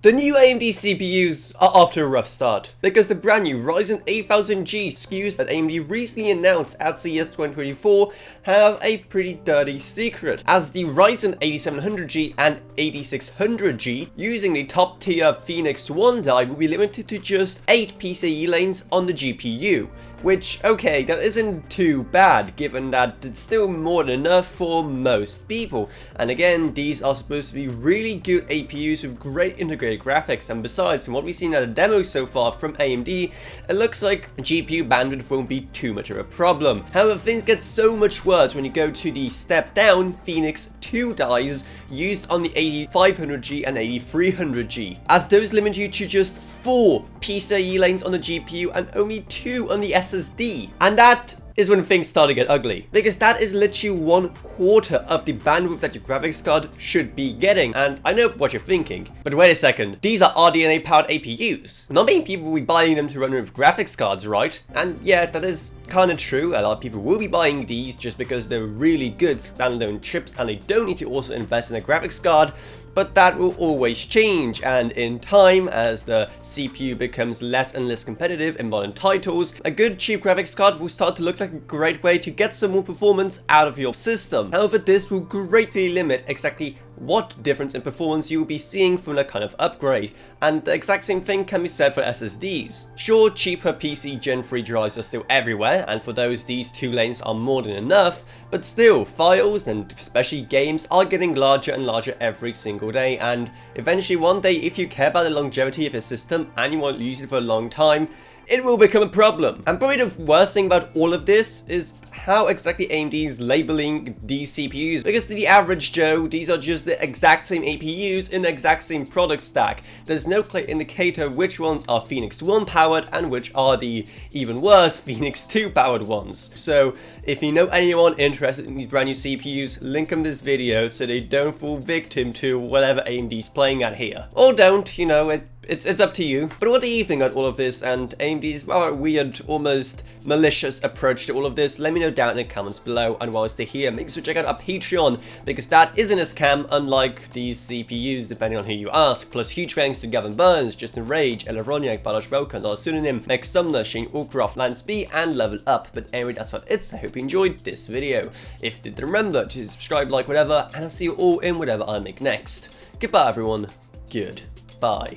The new AMD CPUs are off to a rough start, because the brand new Ryzen 8000G SKUs that AMD recently announced at CES 2024 have a pretty dirty secret, as the Ryzen 8700G and 8600G using the top tier Phoenix 1 die will be limited to just 8 PCIe lanes on the GPU. Which, okay, that isn't too bad, given that it's still more than enough for most people. And again, these are supposed to be really good APUs with great integrated graphics, and besides, from what we've seen at the demo so far from AMD, it looks like GPU bandwidth won't be too much of a problem. However, things get so much worse when you go to the step-down Phoenix 2 dies used on the 8500G and 8300G, as those limit you to just 4 PCIe lanes on the GPU and only 2 on the SSD. And that is when things start to get ugly, because that is literally 1/4 of the bandwidth that your graphics card should be getting. And I know what you're thinking, but wait a second, these are RDNA powered APUs. Not many people will be buying them to run with graphics cards, right? And yeah, that is kind of true. A lot of people will be buying these just because they're really good standalone chips and they don't need to also invest in a graphics card. But that will always change, and in time, as the CPU becomes less and less competitive in modern titles, a good cheap graphics card will start to look like a great way to get some more performance out of your system. However, this will greatly limit exactly what difference in performance you will be seeing from that kind of upgrade, and the exact same thing can be said for SSDs. Sure, cheaper PC Gen 3 drives are still everywhere, and for those these 2 lanes are more than enough, but still, files and especially games are getting larger and larger every single day, and eventually one day, if you care about the longevity of your system and you want to use it for a long time, it will become a problem. And probably the worst thing about all of this is how exactly AMD is labeling these CPUs, because to the average Joe, these are just the exact same APUs in the exact same product stack. There's no clear indicator which ones are Phoenix 1 powered and which are the even worse Phoenix 2 powered ones. So if you know anyone interested in these brand new CPUs, link them this video so they don't fall victim to whatever AMD's playing at here. Or don't, you know, it's up to you. But what do you think about all of this and AMD's rather weird, almost malicious approach to all of this? Let me know down in the comments below, and while you're here, make sure to check out our Patreon, because that isn't a scam unlike these CPUs, depending on who you ask. Plus huge thanks to Gavin Burns, Justin Rage, Ella Roniak, Balash Velkan, Lars Pseudonym, Meg Sumner, Shane Allcroft, Lance B, and Level Up. But anyway, that's what it's. I hope you enjoyed this video. If you did, remember to subscribe, like, whatever, and I'll see you all in whatever I make next. Goodbye everyone. Goodbye.